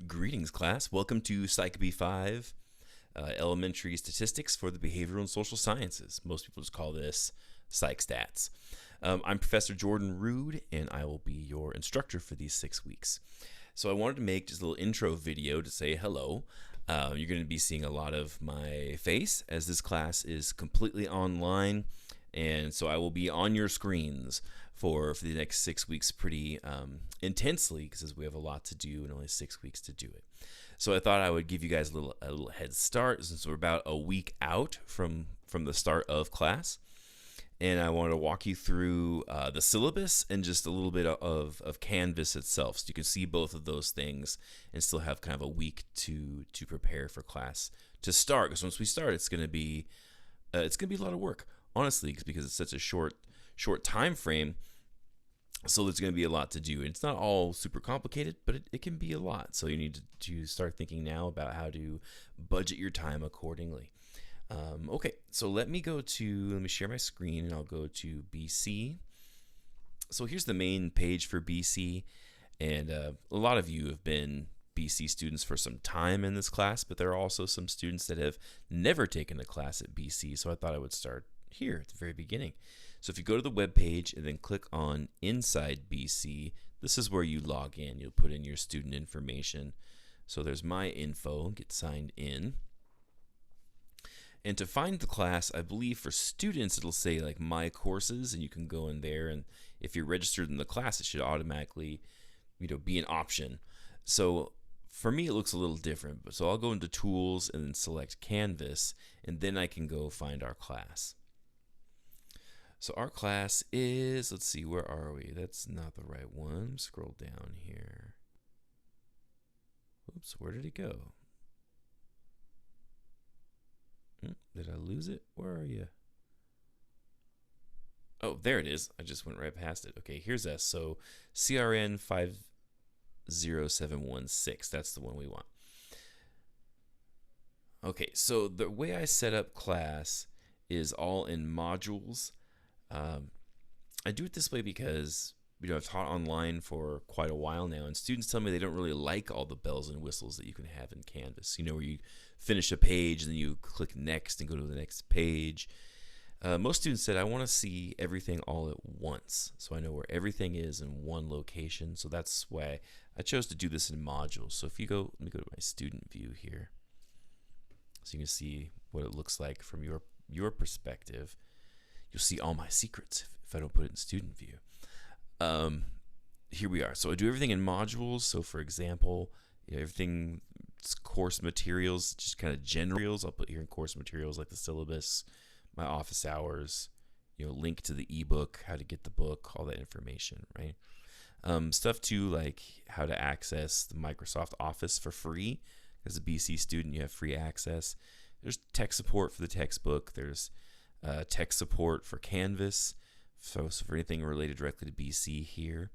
Greetings, class. Welcome to Psych B5, Elementary Statistics for the Behavioral and Social Sciences. Most people just call this Psych Stats. I'm Professor Jordan Rude, and I will be your instructor for these 6 weeks. So I wanted to make just a little intro video to say hello. You're going to be seeing a lot of my face as this class is completely online, and so I will be on your screens for the next 6 weeks pretty intensely, because we have a lot to do and only 6 weeks to do it. So I thought I would give you guys a little head start, since we're about a week out from the start of class. And I wanted to walk you through the syllabus and just a little bit of Canvas itself, so you can see both of those things and still have kind of a week to prepare for class to start. Because once we start, it's going to be a lot of work, honestly, because it's such a short time frame. So there's going to be a lot to do. It's not all super complicated, but it can be a lot. So you need to start thinking now about how to budget your time accordingly. Okay, so let me share my screen, and I'll go to BC. So here's the main page for BC, and a lot of you have been BC students for some time in this class, but there are also some students that have never taken a class at BC, so I thought I would start here at the very beginning. So if you go to the web page and then click on Inside BC, this is where you log in. You'll put in your student information. So there's my info, get signed in. And to find the class, I believe for students it'll say like My Courses, and you can go in there, and if you're registered in the class, it should automatically be an option. So for me it looks a little different, but so I'll go into Tools and then select Canvas, and then I can go find our class. So our class is, let's see, where are we? That's not the right one. Scroll down here. Oops, where did it go? Did I lose it? Where are you? Oh, there it is. I just went right past it. Okay, here's us. So CRN 50716. That's the one we want. Okay, so the way I set up class is all in modules. I do it this way because I've taught online for quite a while now, and students tell me they don't really like all the bells and whistles that you can have in Canvas. Where you finish a page and then you click next and go to the next page. Most students said, I want to see everything all at once, so I know where everything is in one location. So that's why I chose to do this in modules. So if you go, let me go to my student view here, so you can see what it looks like from your perspective. You'll see all my secrets if I don't put it in student view. Here we are. So I do everything in modules. So for example, everything course materials, just kind of generals, I'll put here in course materials, like the syllabus, my office hours, link to the ebook, how to get the book, all that information, right? Stuff too, like how to access the Microsoft Office for free. As a BC student, you have free access. There's tech support for the textbook. There's tech support for Canvas, so for anything related directly to BC here.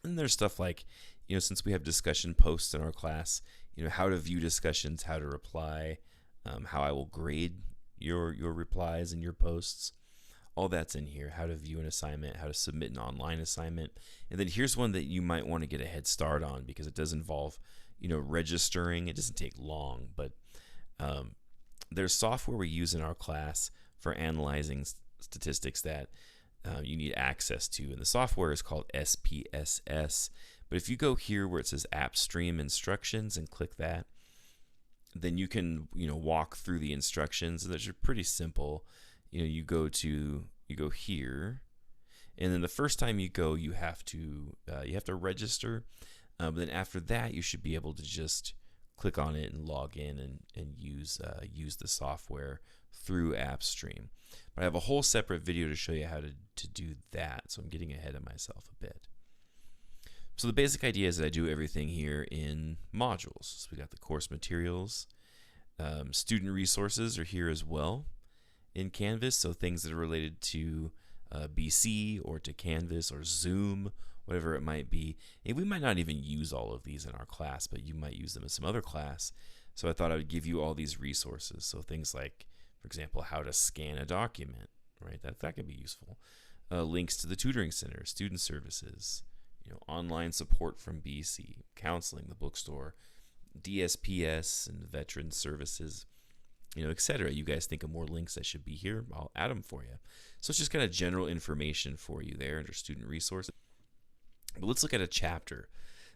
And there's stuff like, since we have discussion posts in our class, how to view discussions, how to reply, how I will grade your replies and your posts. All that's in here. How to view an assignment, how to submit an online assignment. And then here's one that you might want to get a head start on, because it does involve, registering. It doesn't take long, but there's software we use in our class for analyzing statistics that you need access to, and the software is called SPSS. But if you go here where it says App Stream Instructions and click that, then you can walk through the instructions, and those are pretty simple. You go here, and then the first time you go, you have to register, but then after that you should be able to just click on it and log in and use the software through AppStream. But I have a whole separate video to show you how to do that, so I'm getting ahead of myself a bit. So the basic idea is that I do everything here in modules. So we got the course materials. Student resources are here as well in Canvas, so things that are related to BC or to Canvas or Zoom, whatever it might be. And we might not even use all of these in our class, but you might use them in some other class. So I thought I would give you all these resources. So things like, for example, how to scan a document, right? That could be useful. Links to the tutoring center, student services, online support from BC, counseling, the bookstore, DSPS and veteran services, etc. You guys think of more links that should be here, I'll add them for you. So it's just kind of general information for you there under student resources. But let's look at a chapter.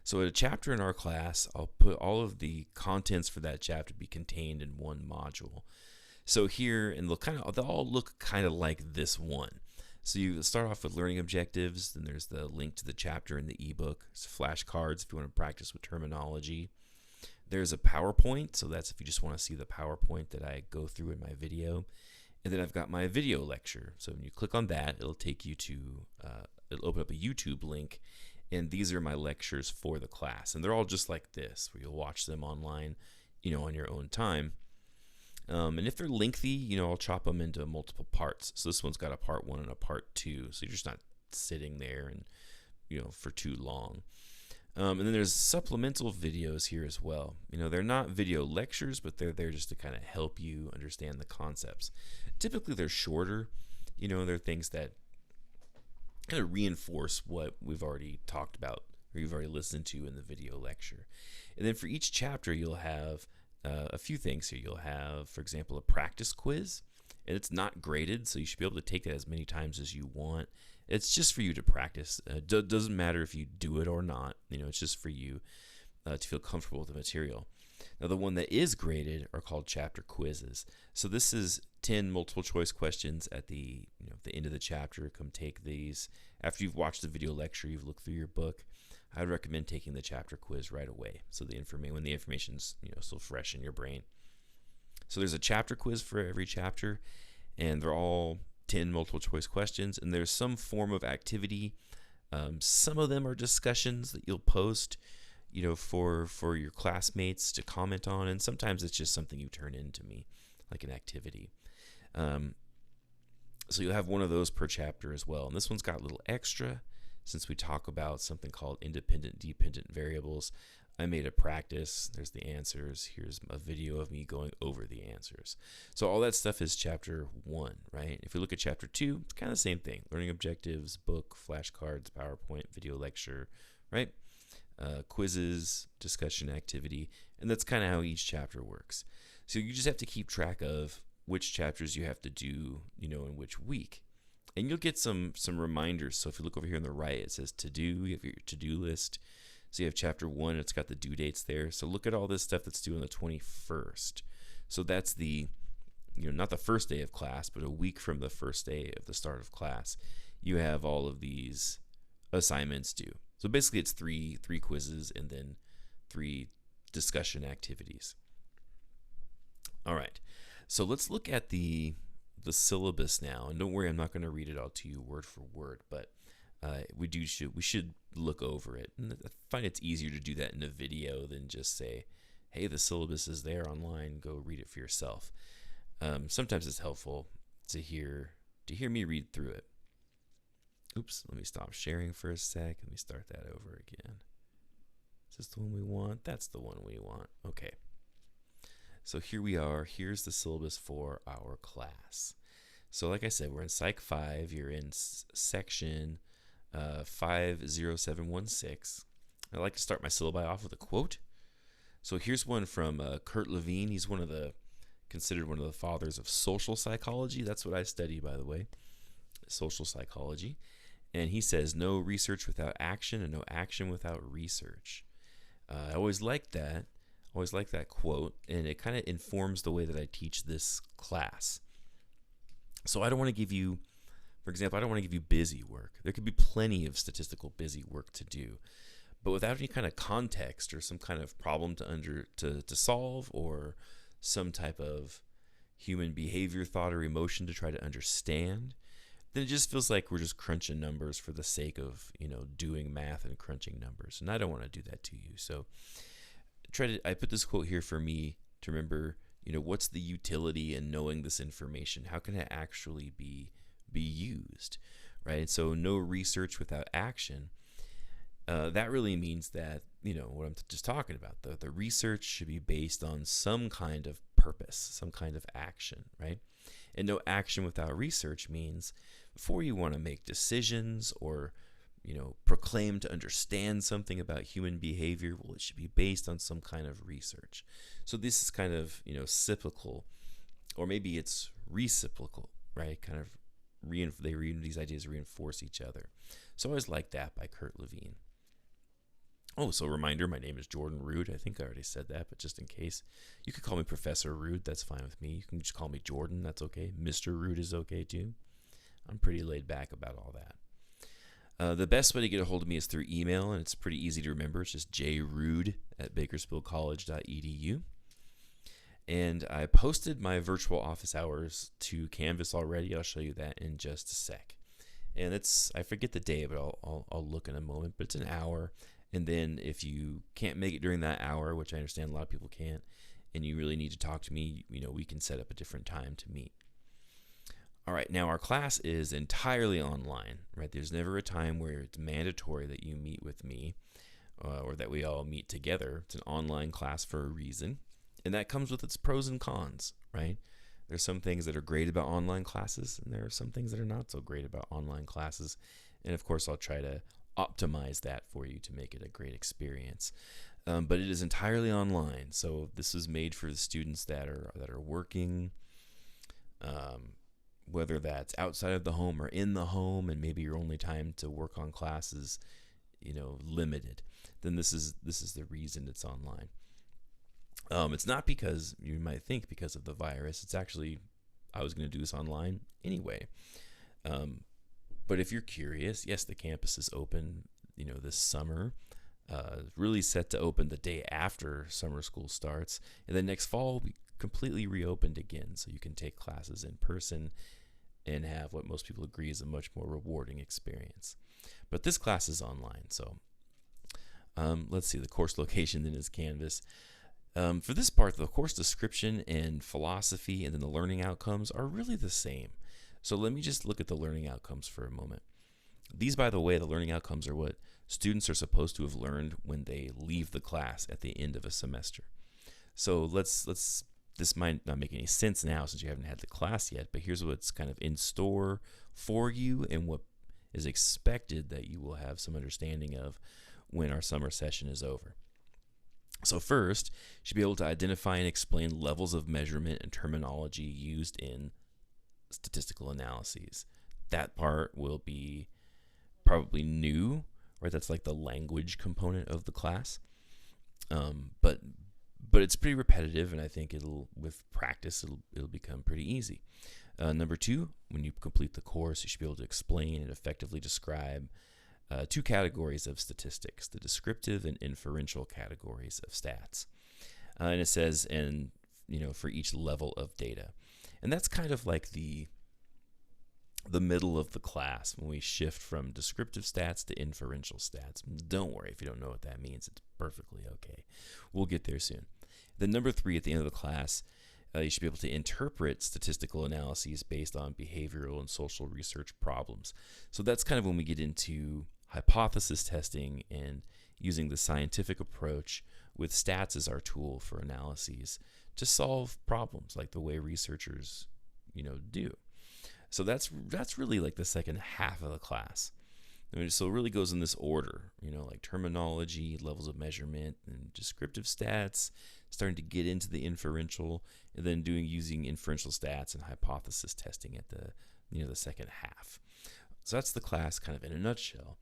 So a chapter in our class, I'll put all of the contents for that chapter be contained in one module. So here, and they'll all look kind of like this one. So you start off with learning objectives, then there's the link to the chapter in the ebook. It's flashcards if you want to practice with terminology. There's a PowerPoint, so that's if you just want to see the PowerPoint that I go through in my video. And then I've got my video lecture. So when you click on that, it'll take you to, it'll open up a YouTube link, and these are my lectures for the class. And they're all just like this, where you'll watch them online, on your own time. And if they're lengthy, I'll chop them into multiple parts. So this one's got a part 1 and a part 2, so you're just not sitting there and, for too long. And then there's supplemental videos here as well. They're not video lectures, but they're there just to kind of help you understand the concepts. Typically, they're shorter. They're things that kind of reinforce what we've already talked about or you've already listened to in the video lecture. And then for each chapter, you'll have a few things here. You'll have, for example, a practice quiz, and it's not graded, so you should be able to take it as many times as you want. It's just for you to practice. Doesn't matter if you do it or not. It's just for you to feel comfortable with the material. Now, the one that is graded are called chapter quizzes. So this is 10 multiple choice questions at the the end of the chapter. Come take these after you've watched the video lecture. You've looked through your book. I would recommend taking the chapter quiz right away. So when the information's still fresh in your brain. So there's a chapter quiz for every chapter, and they're all 10 multiple choice questions, and there's some form of activity. Some of them are discussions that you'll post, for your classmates to comment on, and sometimes it's just something you turn into me, like an activity. So you'll have one of those per chapter as well, and this one's got a little extra since we talk about something called independent dependent variables. I made a practice. There's the answers. Here's a video of me going over the answers. So all that stuff is chapter 1, right? If we look at chapter 2, it's kind of the same thing. Learning objectives, book, flashcards, PowerPoint, video lecture, right? Quizzes, discussion activity, and that's kind of how each chapter works. So you just have to keep track of which chapters you have to do, in which week. And you'll get some reminders. So if you look over here on the right, it says to do. You have your to-do list. So you have chapter 1, it's got the due dates there. So look at all this stuff that's due on the 21st. So that's the, not the first day of class, but a week from the first day of the start of class, you have all of these assignments due. So basically it's three quizzes and then 3 discussion activities. All right. So let's look at the syllabus now. And don't worry, I'm not going to read it all to you word for word, but we should look over it. And I find it's easier to do that in a video than just say, hey, the syllabus is there online, go read it for yourself. Sometimes it's helpful to hear me read through it. Oops, let me stop sharing for a sec. Let me start that over again. Is this the one we want? That's the one we want. Okay. So here we are. Here's the syllabus for our class. So like I said, we're in Psych 5. You're in section 50716. I like to start my syllabi off with a quote. So here's one from Kurt Levine. He's considered one of the fathers of social psychology. That's what I study, by the way, social psychology. And he says, no research without action and no action without research. I always like that. Always like that quote, and it kind of informs the way that I teach this class. So I don't want to give you, for example, I don't want to give you busy work. There could be plenty of statistical busy work to do, but without any kind of context or some kind of problem to solve, or some type of human behavior, thought, or emotion to try to understand, then it just feels like we're just crunching numbers for the sake of, doing math and crunching numbers. And I don't want to do that to you. So I put this quote here for me to remember, what's the utility in knowing this information? How can it actually be used, right? So no research without action. That really means that, what I'm just talking about, the research should be based on some kind of purpose, some kind of action, right? And no action without research means before you want to make decisions or, proclaim to understand something about human behavior. Well, it should be based on some kind of research. So this is kind of, cyclical, or maybe it's reciprocal, right? Kind of these ideas reinforce each other. So I always like that by Kurt Levine. Oh, so reminder, my name is Jordan Rood. I think I already said that, but just in case, you could call me Professor Rood. That's fine with me. You can just call me Jordan. That's okay. Mr. Rood is okay too. I'm pretty laid back about all that. The best way to get a hold of me is through email, and it's pretty easy to remember. It's just jrood@bakersfieldcollege.edu. And I posted my virtual office hours to Canvas already. I'll show you that in just a sec. And I forget the day, but I'll look in a moment. But it's an hour. And then if you can't make it during that hour, which I understand a lot of people can't, and you really need to talk to me, we can set up a different time to meet. All right, now our class is entirely online, right? There's never a time where it's mandatory that you meet with me or that we all meet together. It's an online class for a reason, and that comes with its pros and cons, right? There's some things that are great about online classes, and there are some things that are not so great about online classes. And of course, I'll try to optimize that for you to make it a great experience. But it is entirely online, so this is made for the students that are working, whether that's outside of the home or in the home, and maybe your only time to work on classes, limited. Then this is the reason it's online. It's not because you might think because of the virus. It's actually, I was going to do this online anyway. But if you're curious, yes, the campus is open, this summer. Really set to open the day after summer school starts. And then next fall will be completely reopened again. So you can take classes in person and have what most people agree is a much more rewarding experience. But this class is online. So let's see, the course location then is Canvas. For this part, the course description and philosophy and then the learning outcomes are really the same. So let me just look at the learning outcomes for a moment. These, by the way, the learning outcomes are what students are supposed to have learned when they leave the class at the end of a semester. So this might not make any sense now since you haven't had the class yet, but here's what's kind of in store for you and what is expected that you will have some understanding of when our summer session is over. So first, you should be able to identify and explain levels of measurement and terminology used in statistical analyses. That part will be probably new, right? That's like the language component of the class. But it's pretty repetitive, and I think with practice it'll become pretty easy. Number two, when you complete the course, you should be able to explain and effectively describe two categories of statistics: the descriptive and inferential categories of stats. And it says, for each level of data, and that's kind of like the middle of the class when we shift from descriptive stats to inferential stats. Don't worry if you don't know what that means. It's perfectly okay. We'll get there soon. Then number three, at the end of the class, you should be able to interpret statistical analyses based on behavioral and social research problems. So that's kind of when we get into hypothesis testing and using the scientific approach with stats as our tool for analyses to solve problems like the way researchers, do. So that's really like the second half of the class. So it really goes in this order, like terminology, levels of measurement, and descriptive stats, starting to get into the inferential, and then using inferential stats and hypothesis testing at the second half. So that's the class kind of in a nutshell.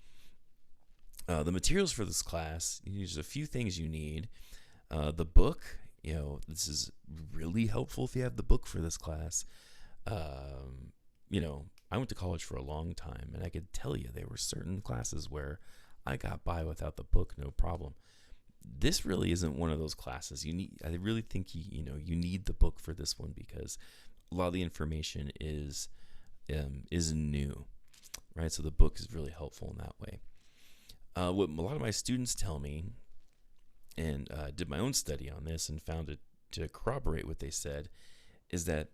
The materials for this class, there's a few things you need. The book, this is really helpful if you have the book for this class. I went to college for a long time, and I could tell you there were certain classes where I got by without the book, no problem. This really isn't one of those classes. I really think you need the book for this one because a lot of the information is new, right? So the book is really helpful in that way. What a lot of my students tell me, and did my own study on this and found it to corroborate what they said, is that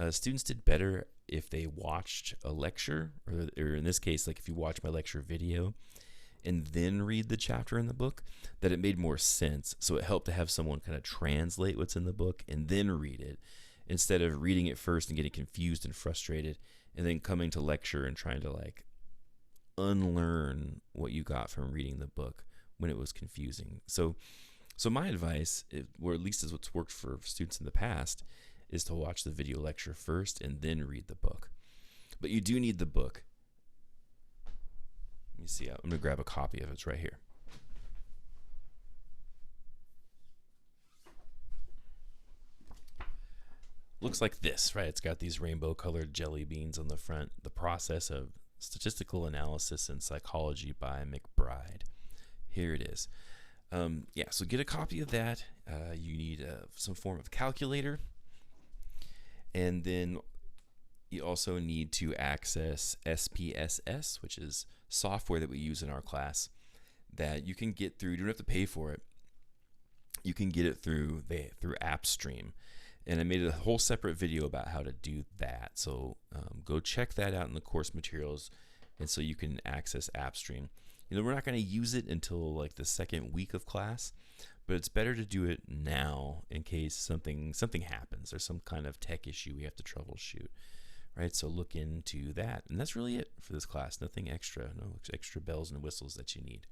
students did better if they watched a lecture, or in this case, like if you watch my lecture video and then read the chapter in the book, that it made more sense. So it helped to have someone kind of translate what's in the book and then read it, instead of reading it first and getting confused and frustrated and then coming to lecture and trying to unlearn what you got from reading the book when it was confusing. So my advice, or at least is what's worked for students in the past, is to watch the video lecture first and then read the book. But you do need the book. Let me see. I'm going to grab a copy of it. It's right here. Looks like this, right? It's got these rainbow colored jelly beans on the front. The Process of Statistical Analysis and Psychology by McBride. Here it is. So get a copy of that. You need some form of calculator. And then you also need to access SPSS, which is software that we use in our class that you can get through. You don't have to pay for it. You can get it through AppStream. And I made a whole separate video about how to do that. So go check that out in the course materials, and so you can access AppStream. We're not going to use it until like the second week of class, but it's better to do it now in case something happens. There's some kind of tech issue we have to troubleshoot, right? So look into that. And that's really it for this class. Nothing extra, no extra bells and whistles that you need.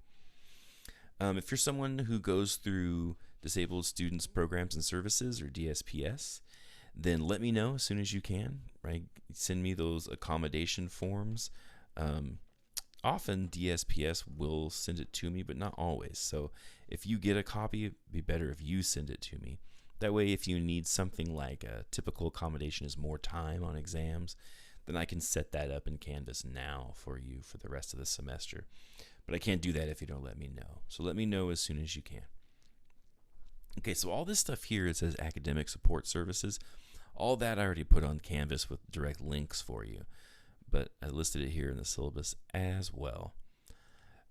If you're someone who goes through Disabled Students Programs and Services, or DSPS, then let me know as soon as you can, right? Send me those accommodation forms. Often DSPS will send it to me, but not always. So if you get a copy, it'd be better if you send it to me. That way, if you need something like a typical accommodation is more time on exams, then I can set that up in Canvas now for you for the rest of the semester. But I can't do that if you don't let me know. So let me know as soon as you can. Okay, so all this stuff here, it says academic support services. All that I already put on Canvas with direct links for you. But I listed it here in the syllabus as well.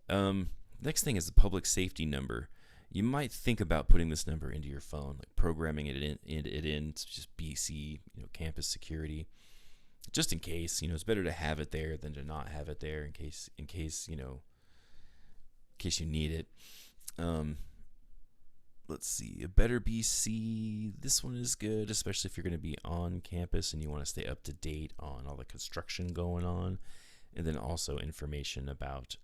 Next thing is the public safety number. You might think about putting this number into your phone, like programming it in to just BC, campus security. Just in case, it's better to have it there than to not have it there in case you need it. Let's see, a better BC. This one is good, especially if you're going to be on campus and you want to stay up to date on all the construction going on, and then also information about,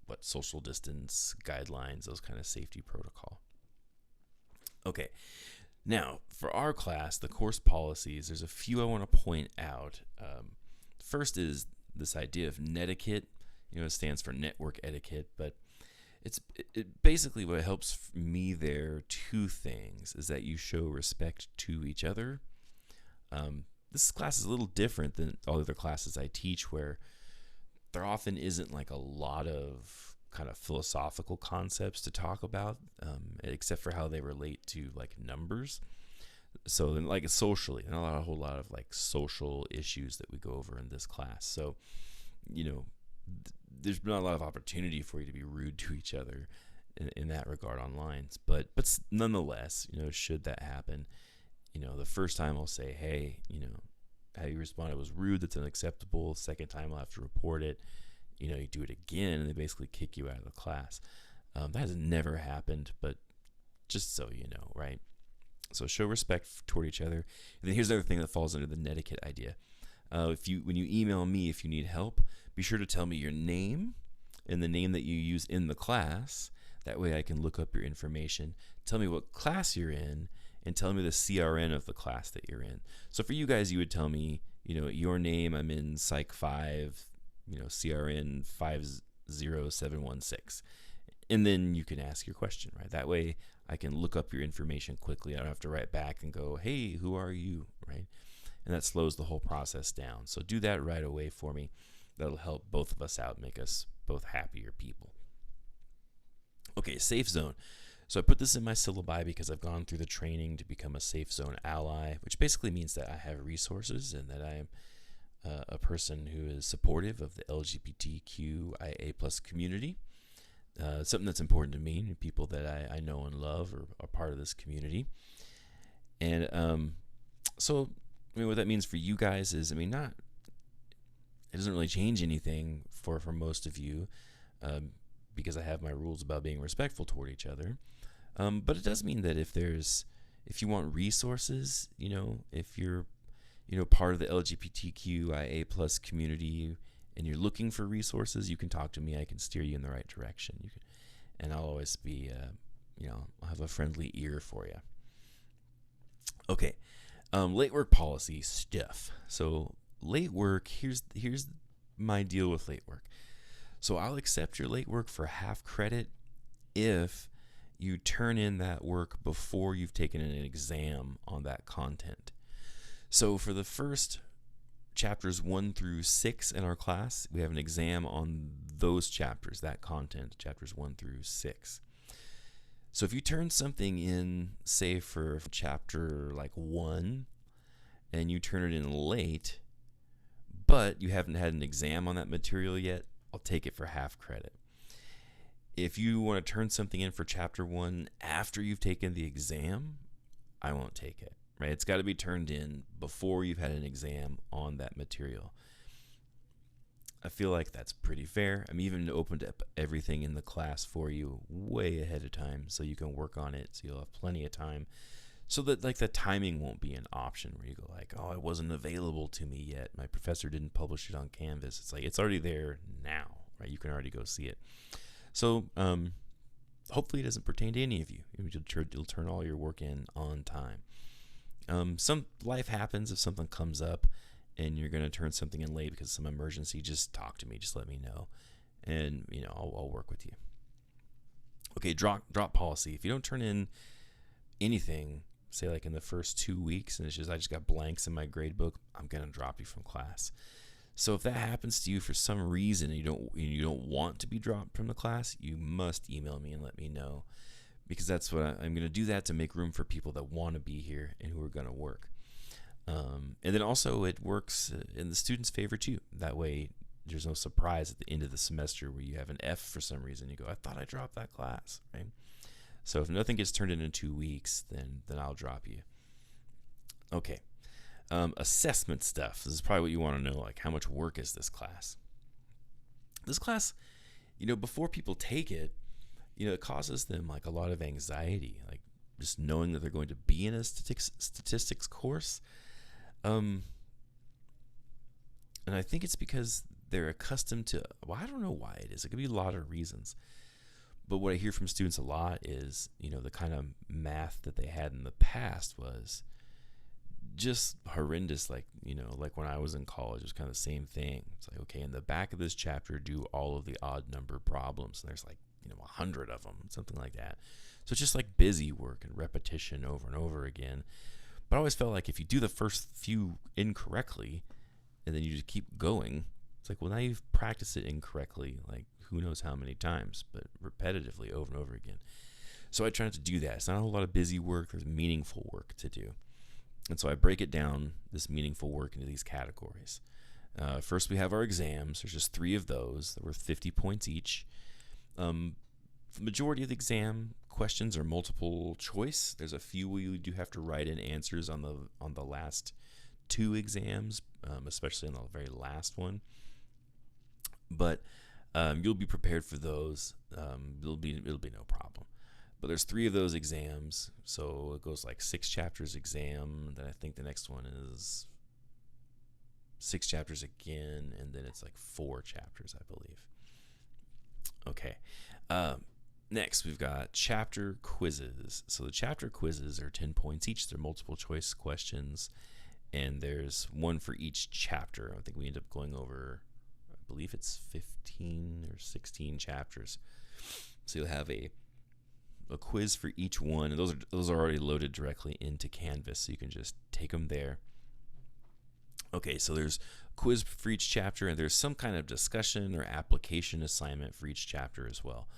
what social distance guidelines, those kind of safety protocol. Okay, now for our class, the course policies, there's a few I want to point out. First is this idea of netiquette. It stands for network etiquette, but it basically what helps me there, two things, is that you show respect to each other. This class is a little different than all the other classes I teach, where there often isn't like a lot of kind of philosophical concepts to talk about, except for how they relate to like numbers. So then, like socially, not a whole lot of like social issues that we go over in this class. So, there's not a lot of opportunity for you to be rude to each other in that regard online. But nonetheless, should that happen, the first time I'll say, hey, how you responded was rude. That's unacceptable. Second time I'll have to report it. You do it again, and they basically kick you out of the class. That has never happened, but just so you know, right? So show respect toward each other. And then here's the other thing that falls under the netiquette idea. When you email me if you need help, be sure to tell me your name and the name that you use in the class. That way I can look up your information. Tell me what class you're in, and tell me the CRN of the class that you're in. So for you guys, you would tell me, your name, I'm in Psych 5, CRN 50716. And then you can ask your question, right? That way I can look up your information quickly. I don't have to write back and go, hey, who are you, right? And that slows the whole process down. So do that right away for me. That'll help both of us out, make us both happier people. Okay, safe zone. So I put this in my syllabi because I've gone through the training to become a safe zone ally, which basically means that I have resources and that I am a person who is supportive of the LGBTQIA+ community. Something that's important to me, people that I know and love are part of this community. And so what that means for you guys is, it doesn't really change anything for most of you, because I have my rules about being respectful toward each other. But it does mean that if you want resources, if you're, part of the LGBTQIA+ community and you're looking for resources, you can talk to me. I can steer you in the right direction. And I'll always be, I'll have a friendly ear for you. Okay, late work policy stuff. So late work, here's my deal with late work. So I'll accept your late work for half credit if you turn in that work before you've taken an exam on that content. So for the first chapters 1 through 6 in our class, we have an exam on those chapters, that content, chapters 1 through 6. So if you turn something in, say for chapter like 1, and you turn it in late, but you haven't had an exam on that material yet, I'll take it for half credit. If you want to turn something in for chapter 1 after you've taken the exam, I won't take it, right? It's got to be turned in before you've had an exam on that material. I feel like that's pretty fair. I'm even opened up everything in the class for you way ahead of time so you can work on it, so you'll have plenty of time. So that like the timing won't be an option where you go like, oh, it wasn't available to me yet. My professor didn't publish it on Canvas. It's like, it's already there now, right? You can already go see it. So hopefully it doesn't pertain to any of you. You'll turn all your work in on time. Some life happens if something comes up and you're going to turn something in late because of some emergency. Just talk to me. Just let me know. And, I'll work with you. Okay, drop policy. If you don't turn in anything, say like in the first 2 weeks, and I just got blanks in my grade book, I'm going to drop you from class. So if that happens to you for some reason and you don't want to be dropped from the class, you must email me and let me know, because that's what I'm going to do, that to make room for people that want to be here and who are going to work. And then also it works in the student's favor too. That way there's no surprise at the end of the semester where you have an F for some reason. You go, I thought I dropped that class, right? So if nothing gets turned in 2 weeks, then I'll drop you. Okay. Assessment stuff. This is probably what you want to know, like how much work is this class? This class, before people take it, it causes them like a lot of anxiety, like just knowing that they're going to be in a statistics course. And I think it's because they're accustomed to, I don't know why it is. It could be a lot of reasons. But what I hear from students a lot is, the kind of math that they had in the past was just horrendous. Like when I was in college, it was kind of the same thing. It's like, okay, in the back of this chapter, do all of the odd number problems. And there's like, 100 of them, something like that. So it's just like busy work and repetition over and over again. But I always felt like if you do the first few incorrectly and then you just keep going, it's like, well, now you've practiced it incorrectly, like who knows how many times, but repetitively over and over again. So I try not to do that. It's not a whole lot of busy work. There's meaningful work to do. And so I break it down, this meaningful work, into these categories. First, we have our exams. There's just 3 of those. They're worth 50 points each. The majority of the exam questions are multiple choice. There's a few where you do have to write in answers on the last 2 exams, especially on the very last one. But you'll be prepared for those. It'll be no problem. But there's 3 of those exams, so it goes like 6 chapters exam. Then I think the next one is 6 chapters again, and then it's like 4 chapters, I believe. Okay. Next, we've got chapter quizzes. So the chapter quizzes are 10 points each. They're multiple choice questions, and there's 1 for each chapter. I think we end up going over, I believe it's 15 or 16 chapters. So you'll have a quiz for each one, and those are already loaded directly into Canvas, so you can just take them there. Okay, so there's a quiz for each chapter, and there's some kind of discussion or application assignment for each chapter as well.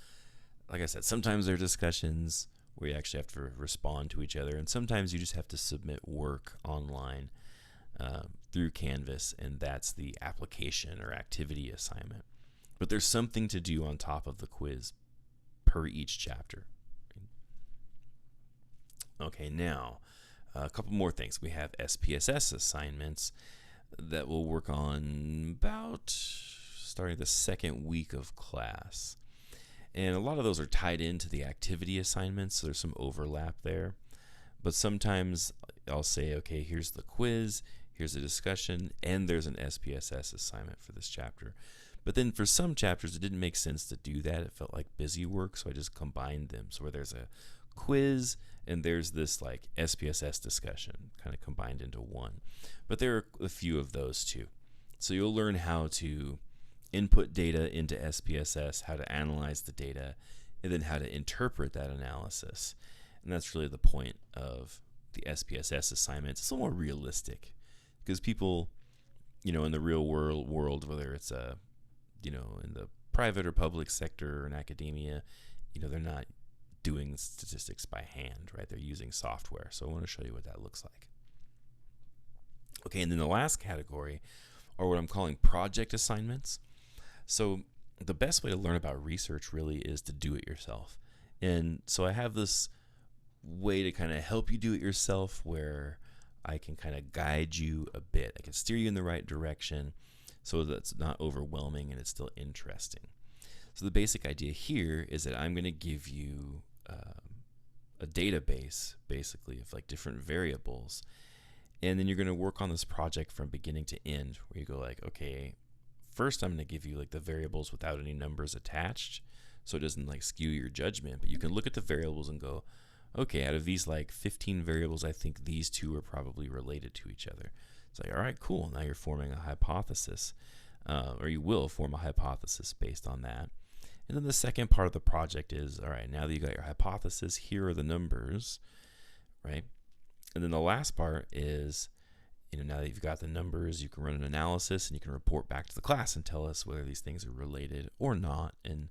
Like I said, sometimes there are discussions where you actually have to respond to each other, and sometimes you just have to submit work online through Canvas, and that's the application or activity assignment. But there's something to do on top of the quiz per each chapter. Okay, now a couple more things. We have SPSS assignments that we'll work on about starting the second week of class. And a lot of those are tied into the activity assignments, so there's some overlap there. But sometimes I'll say, okay, here's the quiz, here's a discussion, and there's an SPSS assignment for this chapter. But then for some chapters, it didn't make sense to do that. It felt like busy work, so I just combined them. So where there's a quiz and there's this like SPSS discussion kind of combined into one. But there are a few of those too. So you'll learn how to input data into SPSS, how to analyze the data, and then how to interpret that analysis. And that's really the point of the SPSS assignments. It's a little more realistic because people, in the real world, whether it's in the private or public sector or in academia, they're not doing statistics by hand, right? They're using software. So I want to show you what that looks like. Okay, and then the last category are what I'm calling project assignments. So the best way to learn about research really is to do it yourself. And so I have this way to kind of help you do it yourself where I can kind of guide you a bit. I can steer you in the right direction so that it's not overwhelming and it's still interesting. So the basic idea here is that I'm going to give you a database, basically, of like different variables. And then you're going to work on this project from beginning to end, where you go like, okay, first I'm going to give you like the variables without any numbers attached, so it doesn't like skew your judgment. But you can look at the variables and go, okay, out of these like 15 variables, I think these two are probably related to each other. It's like, all right, cool. Now you're forming a hypothesis, or you will form a hypothesis based on that. And then the second part of the project is, all right, now that you got your hypothesis, here are the numbers, right? And then the last part is, now that you've got the numbers, you can run an analysis and you can report back to the class and tell us whether these things are related or not. And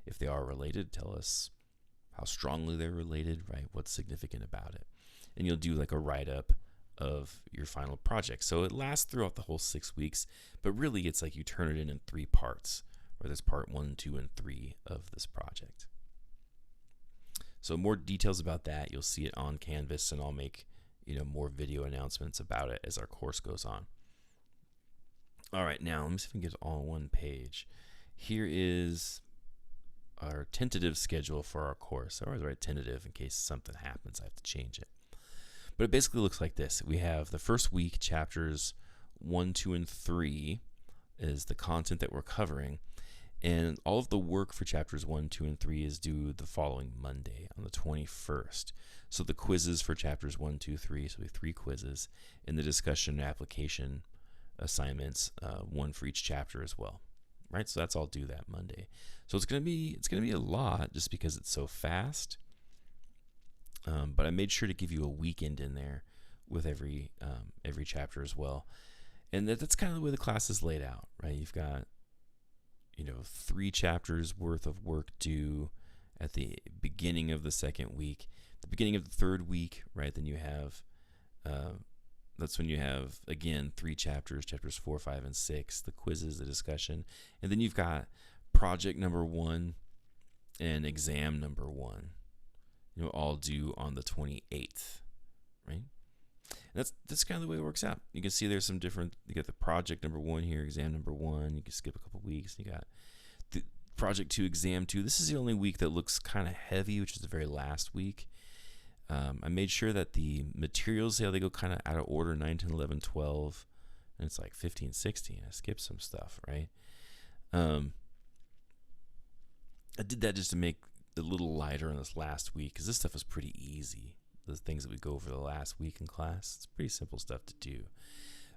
if they are related, tell us how strongly they're related, right? What's significant about it. And you'll do like a write-up of your final project. So it lasts throughout the whole 6 weeks, but really it's like you turn it in 3 parts, where there's part 1, 2, and 3 of this project. So more details about that, you'll see it on Canvas, and I'll make more video announcements about it as our course goes on. All right, now let me see if I can get it all on one page. Here is our tentative schedule for our course. I always write tentative in case something happens, I have to change it. But it basically looks like this. We have the first week, chapters 1, 2, and 3 is the content that we're covering. And all of the work for chapters 1, 2, and 3 is due the following Monday on the 21st. So the quizzes for chapters 1, 2, 3, so we have 3 quizzes, and the discussion and application assignments, 1 for each chapter as well. Right? So that's all due that Monday. So it's gonna be a lot just because it's so fast. But I made sure to give you a weekend in there with every chapter as well. And that's kind of the way the class is laid out, right? You've got 3 chapters worth of work due at the beginning of the second week. The beginning of the 3rd week, right? Then you have that's when you have again 3 chapters 4, 5, and 6, the quizzes, the discussion, and then you've got project number 1 and exam number 1, all due on the 28th, right? And that's kind of the way it works out. You can see there's some different. You got the project number 1 here, exam number 1. You can skip a couple weeks. You got the project 2, exam 2. This is the only week that looks kind of heavy, which is the very last week. I made sure that the materials, they go kind of out of order, 9, 10, 11, 12, and it's like 15, 16. I skipped some stuff, right? I did that just to make it a little lighter on this last week, because this stuff was pretty easy. The things that we go over the last week in class, it's pretty simple stuff to do.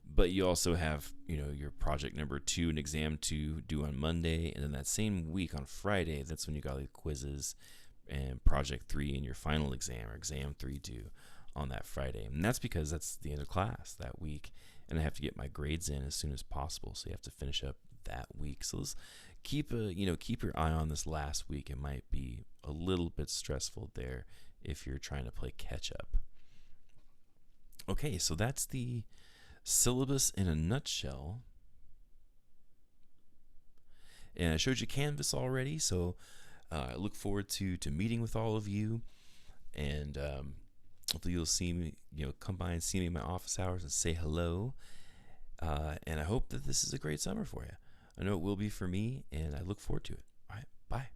But you also have, your project number 2 and exam 2 due on Monday, and then that same week on Friday, that's when you got the quizzes and project 3 and your final exam, or exam 3 due on that Friday. And that's because that's the end of class that week, and I have to get my grades in as soon as possible, so you have to finish up that week. So let's keep your eye on this last week. It might be a little bit stressful there if you're trying to play catch up. Okay, so that's the syllabus in a nutshell. And I showed you Canvas already, so I look forward to meeting with all of you, and hopefully you'll see me, come by and see me in my office hours and say hello. And I hope that this is a great summer for you. I know it will be for me, and I look forward to it. All right, bye.